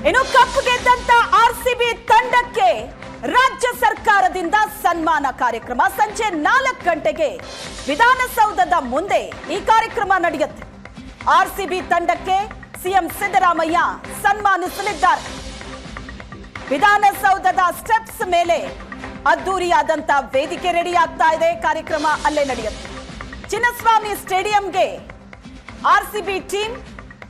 ಇನ್ನು cup ಗೆದ್ದಂತ RCB ತಂಡಕ್ಕೆ ರಾಜ್ಯ ಸರ್ಕಾರದಿಂದ ಸನ್ಮಾನ ಕಾರ್ಯಕ್ರಮ ಸಂಜೆ 4 ಗಂಟೆಗೆ ವಿಧಾನಸೌಧದ ಮುಂದೆ ಈ ಕಾರ್ಯಕ್ರಮ ನಡೆಯುತ್ತೆ. ಆರ್ಸಿಬಿ ತಂಡಕ್ಕೆ ಸಿಎಂ ಸಿದ್ದರಾಮಯ್ಯ ಸನ್ಮಾನಿಸಲಿದ್ದಾರೆ. ವಿಧಾನಸೌಧದ ಸ್ಟೆಪ್ಸ್ ಮೇಲೆ ಅದ್ದೂರಿಯಾದಂತ ವೇದಿಕೆ ರೆಡಿ ಆಗ್ತಾ ಇದೆ. ಕಾರ್ಯಕ್ರಮ ಅಲ್ಲೇ ನಡೆಯುತ್ತೆ. ಚಿನ್ನಸ್ವಾಮಿ ಸ್ಟೇಡಿಯಂಗೆ ಆರ್ಸಿಬಿ ಟೀಮ್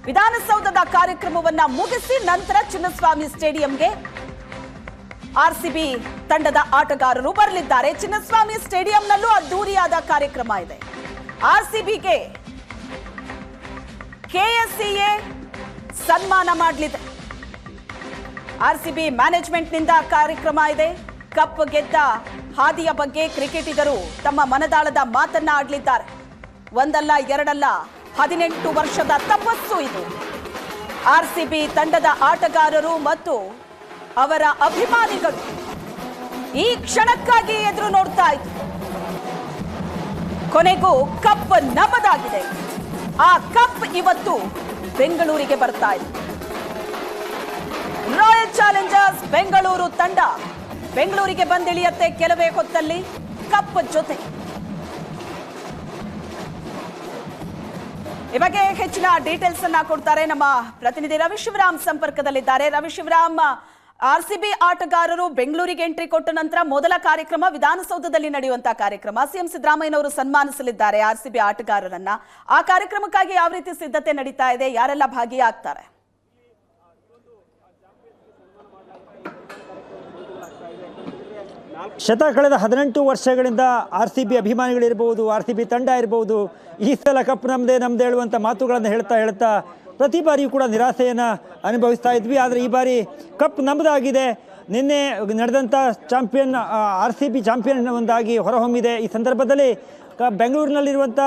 ವಿಧಾನಸೌಧದ ಕಾರ್ಯಕ್ರಮವನ್ನ ಮುಗಿಸಿ ನಂತರ ಚಿನ್ನಸ್ವಾಮಿ ಸ್ಟೇಡಿಯಂಗೆ ಆರ್ಸಿಬಿ ತಂಡದ ಆಟಗಾರರು ಬರಲಿದ್ದಾರೆ. ಚಿನ್ನಸ್ವಾಮಿ ಸ್ಟೇಡಿಯಂನಲ್ಲೂ ಅದ್ದೂರಿಯಾದ ಕಾರ್ಯಕ್ರಮ ಇದೆ. ಆರ್ಸಿಬಿಗೆ ಕೆಎಸ್ಸಿಎ ಸನ್ಮಾನ ಮಾಡಲಿದೆ. ಆರ್ಸಿಬಿ ಮ್ಯಾನೇಜ್ಮೆಂಟ್ನಿಂದ ಕಾರ್ಯಕ್ರಮ ಇದೆ. ಕಪ್ ಗೆದ್ದ ಹಾದಿಯ ಬಗ್ಗೆ ಕ್ರಿಕೆಟಿಗರು ತಮ್ಮ ಮನದಾಳದ ಮಾತನ್ನ ಆಡಲಿದ್ದಾರೆ. ಒಂದಲ್ಲ ಎರಡಲ್ಲ 18 ವರ್ಷದ ತಪಸ್ಸು ಇದು. ಆರ್ಸಿಬಿ ತಂಡದ ಆಟಗಾರರು ಮತ್ತು ಅವರ ಅಭಿಮಾನಿಗಳು ಈ ಕ್ಷಣಕ್ಕಾಗಿ ಎದುರು ನೋಡ್ತಾ ಇದ್ರು. ಕೊನೆಗೂ ಕಪ್ ನಮ್ಮದಾಗಿದೆ. ಆ ಕಪ್ ಇವತ್ತು ಬೆಂಗಳೂರಿಗೆ ಬರ್ತಾ ಇದೆ. ರಾಯಲ್ ಚಾಲೆಂಜರ್ಸ್ ಬೆಂಗಳೂರು ತಂಡ ಬೆಂಗಳೂರಿಗೆ ಬಂದಿಳಿಯತ್ತೆ ಕೆಲವೇ ಹೊತ್ತಲ್ಲಿ ಕಪ್ ಜೊತೆ. ಈ ಬಗ್ಗೆ ಹೆಚ್ಚಿನ ಡೀಟೇಲ್ಸ್ ಅನ್ನ ಕೊಡ್ತಾರೆ ನಮ್ಮ ಪ್ರತಿನಿಧಿ ರವಿಶಿವರಾಮ್ ಸಂಪರ್ಕದಲ್ಲಿದ್ದಾರೆ. ರವಿಶಿವರಾಮ್, ಆರ್ಸಿಬಿ ಆಟಗಾರರು ಬೆಂಗಳೂರಿಗೆ ಎಂಟ್ರಿ ಕೊಟ್ಟ ನಂತರ ಮೊದಲ ಕಾರ್ಯಕ್ರಮ ವಿಧಾನಸೌಧದಲ್ಲಿ ನಡೆಯುವಂತಹ ಕಾರ್ಯಕ್ರಮ. ಸಿಎಂ ಸಿದ್ದರಾಮಯ್ಯನವರು ಸನ್ಮಾನಿಸಲಿದ್ದಾರೆ ಆರ್ಸಿಬಿ ಆಟಗಾರರನ್ನ. ಆ ಕಾರ್ಯಕ್ರಮಕ್ಕಾಗಿ ಯಾವ ರೀತಿ ಸಿದ್ಧತೆ ನಡೀತಾ ಇದೆ? ಯಾರೆಲ್ಲ ಭಾಗಿಯಾಗ್ತಾರೆ? ಕಳೆದ 18 ವರ್ಷಗಳಿಂದ ಆರ್ಸಿಬಿ ಅಭಿಮಾನಿಗಳಿರ್ಬೋದು, ಆರ್ಸಿಬಿ ತಂಡ ಇರ್ಬೋದು, ಈ ಸಲ ಕಪ್ ನಮ್ಮದೇ ಹೇಳುವಂಥ ಮಾತುಗಳನ್ನು ಹೇಳ್ತಾ ಪ್ರತಿ ಬಾರಿಯೂ ಕೂಡ ನಿರಾಸೆಯನ್ನು ಅನುಭವಿಸ್ತಾ ಇದ್ವಿ. ಆದರೆ ಈ ಬಾರಿ ಕಪ್ ನಮ್ಮದಾಗಿದೆ. ನಿನ್ನೆ ನಡೆದಂಥ ಚಾಂಪಿಯನ್ ಆರ್ಸಿಬಿ ಚಾಂಪಿಯನ್ ಒಂದಾಗಿ ಹೊರಹೊಮ್ಮಿದೆ. ಈ ಸಂದರ್ಭದಲ್ಲಿ ಬೆಂಗಳೂರಿನಲ್ಲಿರುವಂಥ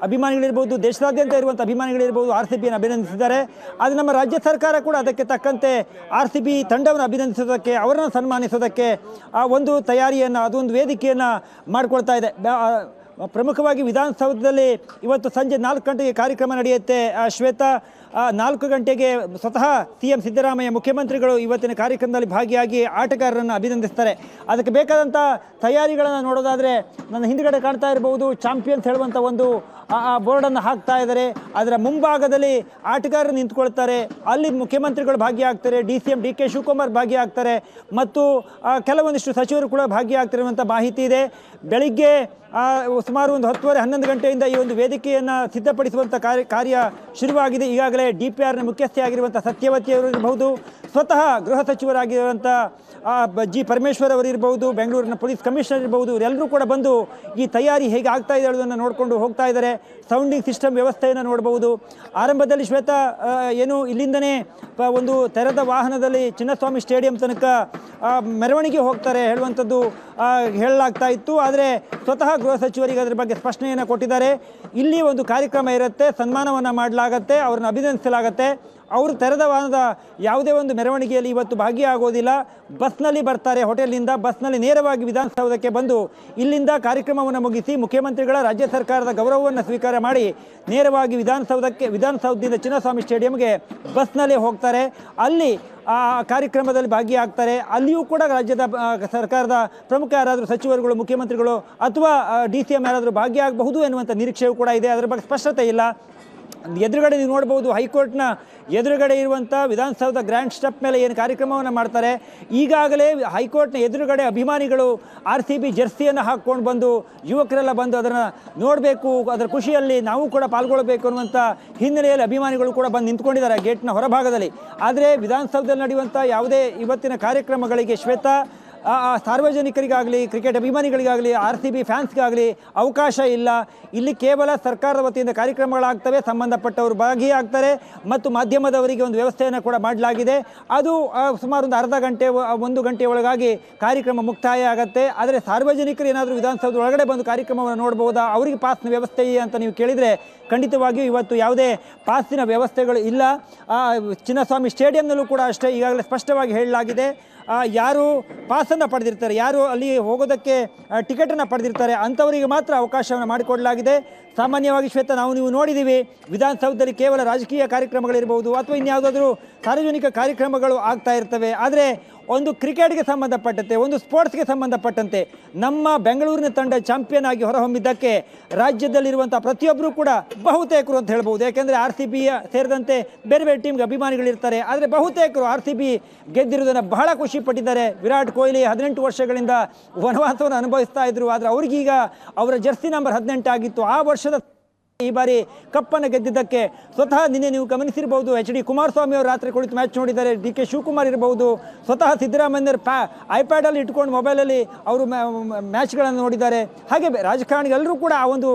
ಅಭಿಮಾನಿಗಳಿರ್ಬೋದು, ದೇಶದಾದ್ಯಂತ ಇರುವಂಥ ಅಭಿಮಾನಿಗಳಿರ್ಬೋದು ಆರ್ಸಿಬಿಯನ್ನು ಅಭಿನಂದಿಸಿದ್ದಾರೆ. ಆದರೆ ನಮ್ಮ ರಾಜ್ಯ ಸರ್ಕಾರ ಕೂಡ ಅದಕ್ಕೆ ತಕ್ಕಂತೆ ಆರ್ಸಿಬಿ ತಂಡವನ್ನು ಅಭಿನಂದಿಸೋದಕ್ಕೆ, ಅವರನ್ನು ಸನ್ಮಾನಿಸೋದಕ್ಕೆ ಒಂದು ತಯಾರಿಯನ್ನು, ಅದೊಂದು ವೇದಿಕೆಯನ್ನು ಮಾಡಿಕೊಳ್ತಾ ಇದೆ. ಪ್ರಮುಖವಾಗಿ ವಿಧಾನಸೌಧದಲ್ಲಿ ಇವತ್ತು ಸಂಜೆ 4 ಗಂಟೆಗೆ ಕಾರ್ಯಕ್ರಮ ನಡೆಯುತ್ತೆ. ಶ್ವೇತಾ, 4 ಗಂಟೆಗೆ ಸ್ವತಃ ಸಿಎಂ ಸಿದ್ದರಾಮಯ್ಯ ಮುಖ್ಯಮಂತ್ರಿಗಳು ಇವತ್ತಿನ ಕಾರ್ಯಕ್ರಮದಲ್ಲಿ ಭಾಗಿಯಾಗಿ ಆಟಗಾರರನ್ನು ಅಭಿನಂದಿಸ್ತಾರೆ. ಅದಕ್ಕೆ ಬೇಕಾದಂಥ ತಯಾರಿಗಳನ್ನು ನೋಡೋದಾದರೆ ನನ್ನ ಹಿಂದುಗಡೆ ಕಾಣ್ತಾ ಇರಬಹುದು, ಚಾಂಪಿಯನ್ಸ್ ಹೇಳುವಂಥ ಒಂದು ಬೋರ್ಡನ್ನು ಹಾಕ್ತಾ ಇದ್ದಾರೆ. ಅದರ ಮುಂಭಾಗದಲ್ಲಿ ಆಟಗಾರರು ನಿಂತ್ಕೊಳ್ತಾರೆ. ಅಲ್ಲಿ ಮುಖ್ಯಮಂತ್ರಿಗಳು ಭಾಗಿಯಾಗ್ತಾರೆ, DK ಶಿವಕುಮಾರ್ ಭಾಗಿಯಾಗ್ತಾರೆ ಮತ್ತು ಕೆಲವೊಂದಿಷ್ಟು ಸಚಿವರು ಕೂಡ ಭಾಗಿಯಾಗ್ತಿರುವಂಥ ಮಾಹಿತಿ ಇದೆ. ಬೆಳಿಗ್ಗೆ ಸುಮಾರು ಒಂದು 10:30-11 ಗಂಟೆಯಿಂದ ಈ ಒಂದು ವೇದಿಕೆಯನ್ನು ಸಿದ್ಧಪಡಿಸುವಂಥ ಕಾರ್ಯ ಶುರುವಾಗಿದೆ. ಈಗಾಗಲೇ DPRನ ಮುಖ್ಯಸ್ಥೆಯಾಗಿರುವಂಥ ಸತ್ಯವತಿಯವರು ಇರಬಹುದು, ಸ್ವತಃ ಗೃಹ ಸಚಿವರಾಗಿರುವಂಥ G. ಪರಮೇಶ್ವರ್ ಅವರು ಇರಬಹುದು, ಬೆಂಗಳೂರಿನ ಪೊಲೀಸ್ ಕಮಿಷನರ್ ಇರಬಹುದು, ಇವರೆಲ್ಲರೂ ಕೂಡ ಬಂದು ಈ ತಯಾರಿ ಹೇಗೆ ಆಗ್ತಾ ಇದೆ ಅನ್ನೋದನ್ನು ನೋಡಿಕೊಂಡು ಹೋಗ್ತಾ ಇದ್ದಾರೆ. ಸೌಂಡಿಂಗ್ ಸಿಸ್ಟಮ್ ವ್ಯವಸ್ಥೆಯನ್ನು ನೋಡಬಹುದು. ಆರಂಭದಲ್ಲಿ ಶ್ವೇತಾ ಏನು ಇಲ್ಲಿಂದನೇ ಒಂದು ತೆರೆದ ವಾಹನದಲ್ಲಿ ಚಿನ್ನಸ್ವಾಮಿ ಸ್ಟೇಡಿಯಂ ತನಕ ಮೆರವಣಿಗೆ ಹೋಗ್ತಾರೆ ಹೇಳುವಂಥದ್ದು ಹೇಳಲಾಗ್ತಾ ಇತ್ತು. ಆದರೆ ಸ್ವತಃ ಗೃಹ ಸಚಿವರಿಗೆ ಅದರ ಬಗ್ಗೆ ಸ್ಪಷ್ಟನೆಯನ್ನು ಕೊಟ್ಟಿದ್ದಾರೆ. ಇಲ್ಲಿ ಒಂದು ಕಾರ್ಯಕ್ರಮ ಇರುತ್ತೆ, ಸನ್ಮಾನವನ್ನು ಮಾಡಲಾಗತ್ತೆ, ಅವ್ರನ್ನ ಅಭಿನಂದಿಸಲಾಗತ್ತೆ. ಅವರು ತೆರೆದ ವಾಹನದ ಯಾವುದೇ ಒಂದು ಮೆರವಣಿಗೆಯಲ್ಲಿ ಇವತ್ತು ಭಾಗಿಯಾಗೋದಿಲ್ಲ. ಬಸ್ನಲ್ಲಿ ಬರ್ತಾರೆ. ಹೋಟೆಲ್ನಿಂದ ಬಸ್ನಲ್ಲಿ ನೇರವಾಗಿ ವಿಧಾನಸೌಧಕ್ಕೆ ಬಂದು ಇಲ್ಲಿಂದ ಕಾರ್ಯಕ್ರಮವನ್ನು ಮುಗಿಸಿ ಮುಖ್ಯಮಂತ್ರಿಗಳ ರಾಜ್ಯ ಸರ್ಕಾರದ ಗೌರವವನ್ನು ಸ್ವೀಕಾರ ಮಾಡಿ ನೇರವಾಗಿ ವಿಧಾನಸೌಧದಿಂದ ಚಿನ್ನಸ್ವಾಮಿ ಸ್ಟೇಡಿಯಂಗೆ ಬಸ್ನಲ್ಲಿ ಹೋಗ್ತಾರೆ. ಅಲ್ಲಿ ಆ ಕಾರ್ಯಕ್ರಮದಲ್ಲಿ ಭಾಗಿಯಾಗ್ತಾರೆ. ಅಲ್ಲಿಯೂ ಕೂಡ ರಾಜ್ಯದ ಸರ್ಕಾರದ ಪ್ರಮುಖ ಯಾರಾದರೂ ಸಚಿವರುಗಳು, ಮುಖ್ಯಮಂತ್ರಿಗಳು ಅಥವಾ DCM ಯಾರಾದರೂ ಭಾಗಿಯಾಗಬಹುದು ಎನ್ನುವಂಥ ನಿರೀಕ್ಷೆಯೂ ಕೂಡ ಇದೆ. ಅದರ ಬಗ್ಗೆ ಸ್ಪಷ್ಟತೆ ಇಲ್ಲ. ಎದುರುಗಡೆ ನೀವು ನೋಡ್ಬೋದು, ಹೈಕೋರ್ಟ್ನ ಎದುರುಗಡೆ ಇರುವಂಥ ವಿಧಾನಸೌಧ ಗ್ರ್ಯಾಂಡ್ ಸ್ಟೆಪ್ ಮೇಲೆ ಏನು ಕಾರ್ಯಕ್ರಮವನ್ನು ಮಾಡ್ತಾರೆ. ಈಗಾಗಲೇ ಹೈಕೋರ್ಟ್ನ ಎದುರುಗಡೆ ಅಭಿಮಾನಿಗಳು RCB ಜರ್ಸಿಯನ್ನು ಹಾಕ್ಕೊಂಡು ಬಂದು ಯುವಕರೆಲ್ಲ ಬಂದು ಅದನ್ನು ನೋಡಬೇಕು, ಅದರ ಖುಷಿಯಲ್ಲಿ ನಾವು ಕೂಡ ಪಾಲ್ಗೊಳ್ಳಬೇಕು ಅನ್ನುವಂಥ ಹಿನ್ನೆಲೆಯಲ್ಲಿ ಅಭಿಮಾನಿಗಳು ಕೂಡ ಬಂದು ನಿಂತ್ಕೊಂಡಿದ್ದಾರೆ ಗೇಟ್ನ ಹೊರಭಾಗದಲ್ಲಿ. ಆದರೆ ವಿಧಾನಸೌಧದಲ್ಲಿ ನಡೆಯುವಂಥ ಯಾವುದೇ ಇವತ್ತಿನ ಕಾರ್ಯಕ್ರಮಗಳಿಗೆ ಶ್ವೇತಾ ಸಾರ್ವಜನಿಕರಿಗಾಗಲಿ, ಕ್ರಿಕೆಟ್ ಅಭಿಮಾನಿಗಳಿಗಾಗಲಿ, RCB ಫ್ಯಾನ್ಸ್ಗಾಗಲಿ ಅವಕಾಶ ಇಲ್ಲ. ಇಲ್ಲಿ ಕೇವಲ ಸರ್ಕಾರದ ವತಿಯಿಂದ ಕಾರ್ಯಕ್ರಮಗಳಾಗ್ತವೆ, ಸಂಬಂಧಪಟ್ಟವರು ಭಾಗಿಯಾಗ್ತಾರೆ ಮತ್ತು ಮಾಧ್ಯಮದವರಿಗೆ ಒಂದು ವ್ಯವಸ್ಥೆಯನ್ನು ಕೂಡ ಮಾಡಲಾಗಿದೆ. ಅದು ಸುಮಾರು ಒಂದು ಅರ್ಧ ಗಂಟೆ 1 ಗಂಟೆ ಒಳಗಾಗಿ ಕಾರ್ಯಕ್ರಮ ಮುಕ್ತಾಯ ಆಗುತ್ತೆ. ಆದರೆ ಸಾರ್ವಜನಿಕರು ಏನಾದರೂ ವಿಧಾನಸೌಧ ಒಳಗಡೆ ಬಂದು ಕಾರ್ಯಕ್ರಮವನ್ನು ನೋಡ್ಬೋದಾ, ಅವರಿಗೆ ಪಾಸ್ನ ವ್ಯವಸ್ಥೆ ಅಂತ ನೀವು ಕೇಳಿದರೆ ಖಂಡಿತವಾಗಿಯೂ ಇವತ್ತು ಯಾವುದೇ ಪಾಸಿನ ವ್ಯವಸ್ಥೆಗಳು ಇಲ್ಲ. ಚಿನ್ನಸ್ವಾಮಿ ಸ್ಟೇಡಿಯಂನಲ್ಲೂ ಕೂಡ ಅಷ್ಟೇ ಈಗಾಗಲೇ ಸ್ಪಷ್ಟವಾಗಿ ಹೇಳಲಾಗಿದೆ. ಯಾರು ಪಾಸನ್ನು ಪಡೆದಿರ್ತಾರೆ, ಯಾರು ಅಲ್ಲಿ ಹೋಗೋದಕ್ಕೆ ಟಿಕೆಟನ್ನು ಪಡೆದಿರ್ತಾರೆ ಅಂಥವರಿಗೆ ಮಾತ್ರ ಅವಕಾಶವನ್ನು ಮಾಡಿಕೊಡಲಾಗಿದೆ. ಸಾಮಾನ್ಯವಾಗಿ ಶ್ವೇತ ನೀವು ನೋಡಿದ್ದೀವಿ ವಿಧಾನಸೌಧದಲ್ಲಿ ಕೇವಲ ರಾಜಕೀಯ ಕಾರ್ಯಕ್ರಮಗಳಿರ್ಬೋದು ಅಥವಾ ಇನ್ಯಾವುದಾದ್ರೂ ಸಾರ್ವಜನಿಕ ಕಾರ್ಯಕ್ರಮಗಳು ಆಗ್ತಾ ಇರ್ತವೆ. ಆದರೆ ಒಂದು ಕ್ರಿಕೆಟ್ಗೆ ಸಂಬಂಧಪಟ್ಟಂತೆ ಒಂದು ಸ್ಪೋರ್ಟ್ಸ್ಗೆ ಸಂಬಂಧಪಟ್ಟಂತೆ ನಮ್ಮ ಬೆಂಗಳೂರಿನ ತಂಡ ಚಾಂಪಿಯನ್ ಆಗಿ ಹೊರಹೊಮ್ಮಿದ್ದಕ್ಕೆ ರಾಜ್ಯದಲ್ಲಿರುವಂಥ ಪ್ರತಿಯೊಬ್ಬರೂ ಕೂಡ ಬಹುತೇಕರು ಅಂತ ಹೇಳ್ಬೋದು. ಯಾಕೆಂದರೆ RCB ಸೇರಿದಂತೆ ಬೇರೆ ಬೇರೆ ಟೀಮ್ಗೆ ಅಭಿಮಾನಿಗಳಿರ್ತಾರೆ. ಆದರೆ ಬಹುತೇಕರು RCB ಗೆದ್ದಿರೋದನ್ನು ಬಹಳ ಖುಷಿ ಪಟ್ಟಿದ್ದಾರೆ. ವಿರಾಟ್ ಕೊಹ್ಲಿ 18 ವರ್ಷಗಳಿಂದ ವನವಾಸವನ್ನು ಅನುಭವಿಸ್ತಾ ಇದ್ರು. ಆದರೆ ಅವ್ರಿಗೀಗ ಅವರ ಜರ್ಸಿ ನಂಬರ್ 18 ಆಗಿತ್ತು. ಆ ವರ್ಷದ ಈ ಬಾರಿ ಕಪ್ಪನ್ನು ಗೆದ್ದಿದ್ದಕ್ಕೆ ಸ್ವತಃ ನಿನ್ನೆ ನೀವು ಗಮನಿಸಿರಬಹುದು HD ಕುಮಾರಸ್ವಾಮಿ ಅವರು ರಾತ್ರಿ ಕುಳಿತು ಮ್ಯಾಚ್ ನೋಡಿದ್ದಾರೆ. DK ಶಿವಕುಮಾರ್ ಇರಬಹುದು, ಸ್ವತಃ ಸಿದ್ದರಾಮಯ್ಯರು ಐಪ್ಯಾಡಲ್ಲಿ ಇಟ್ಕೊಂಡು ಮೊಬೈಲಲ್ಲಿ ಅವರು ಮ್ಯಾಚ್ಗಳನ್ನು ನೋಡಿದ್ದಾರೆ. ಹಾಗೆ ರಾಜಕಾರಣಿಗಳೆಲ್ಲರೂ ಕೂಡ ಆ ಒಂದು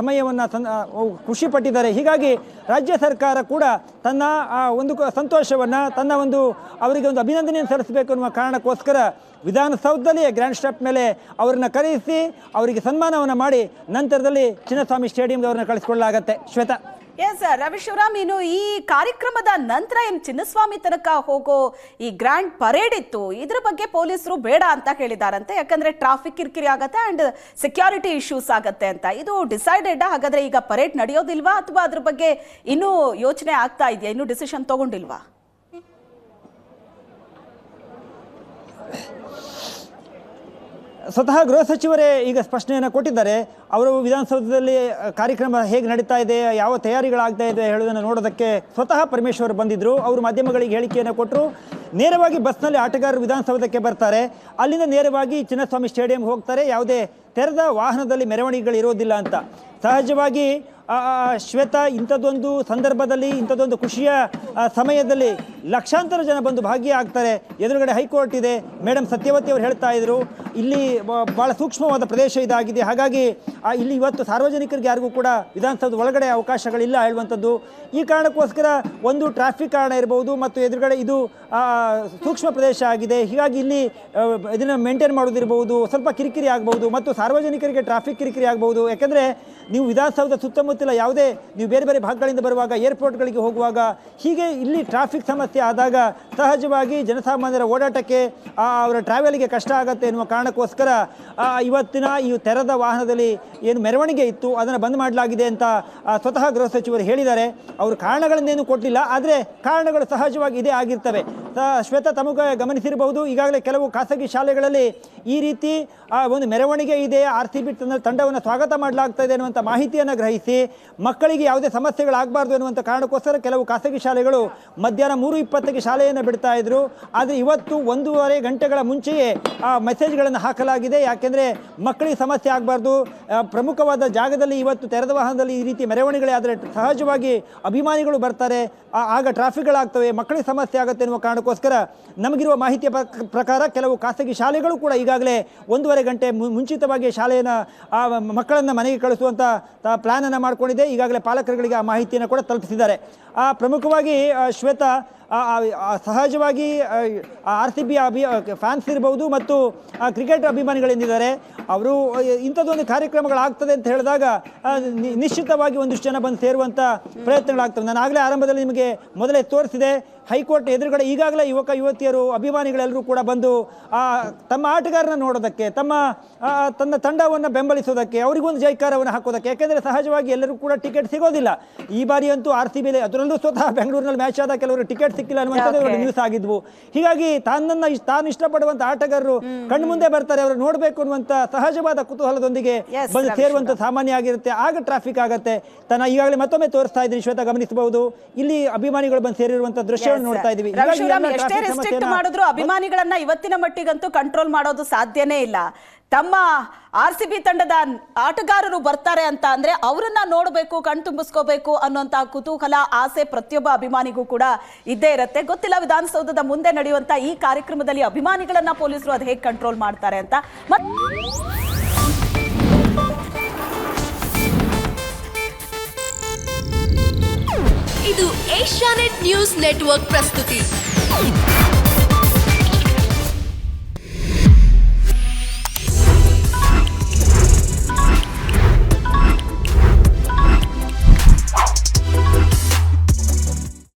ಸಮಯವನ್ನು ಖುಷಿ ಪಟ್ಟಿದ್ದಾರೆ. ಹೀಗಾಗಿ ರಾಜ್ಯ ಸರ್ಕಾರ ಕೂಡ ತನ್ನ ಒಂದು ಸಂತೋಷವನ್ನು ತನ್ನ ಅವರಿಗೆ ಒಂದು ಅಭಿನಂದನೆಯನ್ನು ಸಲ್ಲಿಸಬೇಕು ಅನ್ನುವ ಕಾರಣಕ್ಕೋಸ್ಕರ ವಿಧಾನಸೌಧದಲ್ಲಿ ಗ್ರ್ಯಾಂಡ್ ಸ್ಟಾಪ್ ಮೇಲೆ ಅವರನ್ನು ಕರೆಯಿಸಿ ಅವರಿಗೆ ಸನ್ಮಾನವನ್ನು ಮಾಡಿ ನಂತರದಲ್ಲಿ ಚಿನ್ನಸ್ವಾಮಿ ಸ್ಟೇಡಿಯಂಗೆ ಅವರನ್ನು ಕಳಿಸಿಕೊಳ್ಳಲಾಗತ್ತೆ. ಶ್ವೇತಾ. ಎಸ್ ರವಿ ಶಿವರಾಮ್, ಇನ್ನು ಈ ಕಾರ್ಯಕ್ರಮದ ನಂತರ ಏನು ಚಿನ್ನಸ್ವಾಮಿ ತನಕ ಹೋಗೋ ಈ ಗ್ರ್ಯಾಂಡ್ ಪರೇಡ್ ಇತ್ತು, ಇದ್ರ ಬಗ್ಗೆ ಪೊಲೀಸರು ಬೇಡ ಅಂತ ಹೇಳಿದಾರಂತೆ. ಯಾಕಂದ್ರೆ ಟ್ರಾಫಿಕ್ ಕಿರಿಕಿರಿ ಆಗತ್ತೆ ಅಂಡ್ ಸೆಕ್ಯೂರಿಟಿ ಇಶ್ಯೂಸ್ ಆಗತ್ತೆ ಅಂತ. ಇದು ಡಿಸೈಡೆಡ್? ಹಾಗಾದ್ರೆ ಈಗ ಪರೇಡ್ ನಡೆಯೋದಿಲ್ವಾ ಅಥವಾ ಅದ್ರ ಬಗ್ಗೆ ಇನ್ನೂ ಯೋಚನೆ ಆಗ್ತಾ ಇದೆಯಾ? ಇನ್ನೂ ಡಿಸಿಷನ್ ತಗೊಂಡಿಲ್ವಾ? ಸ್ವತಃ ಗೃಹ ಸಚಿವರೇ ಈಗ ಸ್ಪಷ್ಟನೆಯನ್ನು ಕೊಟ್ಟಿದ್ದಾರೆ. ಅವರು ವಿಧಾನಸೌಧದಲ್ಲಿ ಕಾರ್ಯಕ್ರಮ ಹೇಗೆ ನಡೀತಾ ಇದೆ, ಯಾವ ತಯಾರಿಗಳಾಗ್ತಾ ಇದೆ ಹೇಳೋದನ್ನು ನೋಡೋದಕ್ಕೆ ಸ್ವತಃ ಪರಮೇಶ್ವರ್ ಬಂದಿದ್ದರು. ಅವರು ಮಾಧ್ಯಮಗಳಿಗೆ ಹೇಳಿಕೆಯನ್ನು ಕೊಟ್ಟರು. ನೇರವಾಗಿ ಬಸ್ನಲ್ಲಿ ಆಟಗಾರರು ವಿಧಾನಸೌಧಕ್ಕೆ ಬರ್ತಾರೆ, ಅಲ್ಲಿಂದ ನೇರವಾಗಿ ಚಿನ್ನಸ್ವಾಮಿ ಸ್ಟೇಡಿಯಂಗೆ ಹೋಗ್ತಾರೆ. ಯಾವುದೇ ತೆರೆದ ವಾಹನದಲ್ಲಿ ಮೆರವಣಿಗೆಗಳು ಇರೋದಿಲ್ಲ ಅಂತ. ಸಹಜವಾಗಿ ಶ್ವೇತಾ, ಇಂಥದ್ದೊಂದು ಸಂದರ್ಭದಲ್ಲಿ ಇಂಥದ್ದೊಂದು ಖುಷಿಯ ಸಮಯದಲ್ಲಿ ಲಕ್ಷಾಂತರ ಜನ ಬಂದು ಭಾಗಿಯಾಗ್ತಾರೆ. ಎದುರುಗಡೆ ಹೈಕೋರ್ಟ್ ಇದೆ. ಮೇಡಮ್ ಸತ್ಯವತಿ ಅವರು ಹೇಳ್ತಾ ಇದ್ರು, ಇಲ್ಲಿ ಭಾಳ ಸೂಕ್ಷ್ಮವಾದ ಪ್ರದೇಶ ಇದಾಗಿದೆ. ಹಾಗಾಗಿ ಇಲ್ಲಿ ಇವತ್ತು ಸಾರ್ವಜನಿಕರಿಗೆ ಯಾರಿಗೂ ಕೂಡ ವಿಧಾನಸೌಧ ಒಳಗಡೆ ಅವಕಾಶಗಳಿಲ್ಲ ಹೇಳುವಂಥದ್ದು. ಈ ಕಾರಣಕ್ಕೋಸ್ಕರ ಒಂದು ಟ್ರಾಫಿಕ್ ಕಾರಣ ಇರಬಹುದು ಮತ್ತು ಎದುರುಗಡೆ ಇದು ಸೂಕ್ಷ್ಮ ಪ್ರದೇಶ ಆಗಿದೆ. ಹೀಗಾಗಿ ಇಲ್ಲಿ ಇದನ್ನು ಮೇಂಟೈನ್ ಮಾಡೋದಿರ್ಬೋದು, ಸ್ವಲ್ಪ ಕಿರಿಕಿರಿ ಆಗ್ಬೋದು ಮತ್ತು ಸಾರ್ವಜನಿಕರಿಗೆ ಟ್ರಾಫಿಕ್ ಕಿರಿಕಿರಿ ಆಗ್ಬೋದು. ಯಾಕೆಂದರೆ ನೀವು ವಿಧಾನಸೌಧ ಸುತ್ತಮುತ್ತಲ ಯಾವುದೇ ನೀವು ಬೇರೆ ಬೇರೆ ಭಾಗಗಳಿಂದ ಬರುವಾಗ, ಏರ್ಪೋರ್ಟ್ಗಳಿಗೆ ಹೋಗುವಾಗ, ಹೀಗೆ ಇಲ್ಲಿ ಟ್ರಾಫಿಕ್ ಸಮಸ್ಯೆ ಆದಾಗ ಸಹಜವಾಗಿ ಜನಸಾಮಾನ್ಯರ ಓಡಾಟಕ್ಕೆ ಅವರ ಟ್ರಾವೆಲ್ಗೆ ಕಷ್ಟ ಆಗುತ್ತೆ ಎನ್ನುವ ಕಾರಣಕ್ಕೋಸ್ಕರ ಇವತ್ತಿನ ಈ ತೆರೆದ ವಾಹನದಲ್ಲಿ ಏನು ಮೆರವಣಿಗೆ ಇತ್ತು ಅದನ್ನು ಬಂದ್ ಮಾಡಲಾಗಿದೆ ಅಂತ ಸ್ವತಃ ಗೃಹ ಸಚಿವರು ಹೇಳಿದ್ದಾರೆ. ಅವರು ಕಾರಣಗಳನ್ನೇನು ಕೊಟ್ಟಿಲ್ಲ, ಆದರೆ ಕಾರಣಗಳು ಸಹಜವಾಗಿ ಇದೇ ಆಗಿರ್ತವೆ. ಶ್ವೇತಾ, ತಮಗೆ ಗಮನಿಸಿರಬಹುದು, ಈಗಾಗಲೇ ಕೆಲವು ಖಾಸಗಿ ಶಾಲೆಗಳಲ್ಲಿ ಈ ರೀತಿ ಒಂದು ಮೆರವಣಿಗೆ ಇದೆ, RCB ತಂಡವನ್ನು ಸ್ವಾಗತ ಮಾಡಲಾಗ್ತಾ ಇದೆ ಅನ್ನುವಂಥ ಮಾಹಿತಿಯನ್ನು ಗ್ರಹಿಸಿ ಮಕ್ಕಳಿಗೆ ಯಾವುದೇ ಸಮಸ್ಯೆಗಳಾಗಬಾರ್ದು ಎನ್ನುವಂಥ ಕಾರಣಕ್ಕೋಸ್ಕರ ಕೆಲವು ಖಾಸಗಿ ಶಾಲೆಗಳು ಮಧ್ಯಾಹ್ನ 3:20ಕ್ಕೆ ಶಾಲೆಯನ್ನು ಬಿಡ್ತಾ ಇದ್ರು. ಆದರೆ ಇವತ್ತು 1.5 ಗಂಟೆಗಳ ಮುಂಚೆಯೇ ಮೆಸೇಜ್ಗಳನ್ನು ಹಾಕಲಾಗಿದೆ. ಯಾಕೆಂದರೆ ಮಕ್ಕಳಿಗೆ ಸಮಸ್ಯೆ ಆಗಬಾರ್ದು, ಪ್ರಮುಖವಾದ ಜಾಗದಲ್ಲಿ ಇವತ್ತು ತೆರೆದ ವಾಹನದಲ್ಲಿ ಈ ರೀತಿ ಮೆರವಣಿಗೆ ಆದರೆ ಸಹಜವಾಗಿ ಅಭಿಮಾನಿಗಳು ಬರ್ತಾರೆ, ಆಗ ಟ್ರಾಫಿಕ್ಗಳಾಗ್ತವೆ, ಮಕ್ಕಳಿಗೆ ಸಮಸ್ಯೆ ಆಗುತ್ತೆ ಎನ್ನುವ ಕಾರಣಕ್ಕೋಸ್ಕರ ನಮಗಿರುವ ಮಾಹಿತಿಯ ಪ್ರಕಾರ ಕೆಲವು ಖಾಸಗಿ ಶಾಲೆಗಳು ಕೂಡ ಈಗಾಗಲೇ 1.5 ಗಂಟೆ ಮುಂಚಿತವಾಗಿ ಶಾಲೆಯನ್ನು ಮಕ್ಕಳನ್ನು ಮನೆಗೆ ಕಳಿಸುವಂಥ ಪ್ಲ್ಯಾನನ್ನು ಮಾಡಿಕೊಂಡಿದೆ. ಈಗಾಗಲೇ ಪಾಲಕರುಗಳಿಗೆ ಆ ಮಾಹಿತಿಯನ್ನು ಕೂಡ ತಲುಪಿಸಿದ್ದಾರೆ. ಪ್ರಮುಖವಾಗಿ ಶ್ವೇತಾ, ಸಹಜವಾಗಿ RCB ಫ್ಯಾನ್ಸ್ ಇರ್ಬೋದು ಮತ್ತು ಕ್ರಿಕೆಟ್ ಅಭಿಮಾನಿಗಳೇನಿದ್ದಾರೆ ಅವರು ಇಂಥದ್ದೊಂದು ಕಾರ್ಯಕ್ರಮಗಳಾಗ್ತದೆ ಅಂತ ಹೇಳಿದಾಗ ನಿಶ್ಚಿತವಾಗಿ ಒಂದಿಷ್ಟು ಜನ ಬಂದು ಸೇರುವಂಥ ಪ್ರಯತ್ನಗಳಾಗ್ತವೆ. ನಾನು ಆಗಲೇ ಆರಂಭದಲ್ಲಿ ನಿಮಗೆ ಮೊದಲೇ ತೋರಿಸಿದೆ, ಹೈಕೋರ್ಟ್ ಎದುರುಗಡೆ ಈಗಾಗಲೇ ಯುವಕ ಯುವತಿಯರು ಅಭಿಮಾನಿಗಳೆಲ್ಲರೂ ಕೂಡ ಬಂದು ತಮ್ಮ ಆಟಗಾರನ ನೋಡೋದಕ್ಕೆ, ತನ್ನ ತಂಡವನ್ನು ಬೆಂಬಲಿಸೋದಕ್ಕೆ, ಅವರಿಗೊಂದು ಜೈಕಾರವನ್ನು ಹಾಕೋದಕ್ಕೆ. ಯಾಕೆಂದರೆ ಸಹಜವಾಗಿ ಎಲ್ಲರೂ ಕೂಡ ಟಿಕೆಟ್ ಸಿಗೋದಿಲ್ಲ. ಈ ಬಾರಿ ಅಂತೂ RCB ಅದರಲ್ಲೂ ಸ್ವತಃ ಬೆಂಗಳೂರಿನಲ್ಲಿ ಮ್ಯಾಚ್ ಆದ ಕೆಲವರು ಟಿಕೆಟ್ ಸಿಕ್ಕಿಲ್ಲ ಅನ್ನುವಂಥದ್ದು ನ್ಯೂಸ್ ಆಗಿದ್ವು. ಹೀಗಾಗಿ ತಾನು ಇಷ್ಟಪಡುವಂಥ ಆಟಗಾರರು ಕಣ್ಮುಂದೆ ಬರ್ತಾರೆ, ಅವರು ನೋಡಬೇಕು ಅನ್ನುವಂಥ ಸಹಜವಾದ ಕುತೂಹಲದೊಂದಿಗೆ ಬಂದು ಸೇರುವಂಥ ಸಾಮಾನ್ಯ ಆಗಿರುತ್ತೆ. ಆಗ ಟ್ರಾಫಿಕ್ ಆಗುತ್ತೆ. ಈಗಾಗಲೇ ಮತ್ತೊಮ್ಮೆ ತೋರಿಸ್ತಾ ಇದ್ದೀನಿ ಶ್ವೇತಾ, ಗಮನಿಸಬಹುದು, ಇಲ್ಲಿ ಅಭಿಮಾನಿಗಳು ಬಂದು ಸೇರಿರುವಂಥ ದೃಶ್ಯವನ್ನು ನೋಡ್ತಾ ಇದೀವಿ. ಎಷ್ಟೇ ರೆಸ್ಟ್ರಿಕ್ಟ್ ಮಾಡಿದ್ರು ಅಭಿಮಾನಿಗಳನ್ನ ಇವತ್ತಿನ ಮಟ್ಟಿಗಂತೂ ಕಂಟ್ರೋಲ್ ಮಾಡೋದು ಸಾಧ್ಯನೇ ಇಲ್ಲ. ತಮ್ಮ RCB ತಂಡದ ಆಟಗಾರರು ಬರ್ತಾರೆ ಅಂತ ಅಂದ್ರೆ ಅವರನ್ನ ನೋಡಬೇಕು, ಕಣ್ತುಂಬಿಸ್ಕೋಬೇಕು ಅನ್ನುವಂತ ಕುತೂಹಲ, ಆಸೆ ಪ್ರತಿಯೊಬ್ಬ ಅಭಿಮಾನಿಗೂ ಕೂಡ ಇದ್ದೇ ಇರುತ್ತೆ. ಗೊತ್ತಿಲ್ಲ ವಿಧಾನಸೌಧದ ಮುಂದೆ ನಡೆಯುವಂತ ಈ ಕಾರ್ಯಕ್ರಮದಲ್ಲಿ ಅಭಿಮಾನಿಗಳನ್ನ ಪೊಲೀಸರು ಅದು ಹೇಗೆ ಕಂಟ್ರೋಲ್ ಮಾಡ್ತಾರೆ ಅಂತ. ಇದು ಏಷ್ಯಾನೆಟ್ ನ್ಯೂಸ್ ನೆಟ್ವರ್ಕ್ ಪ್ರಸ್ತುತಿ.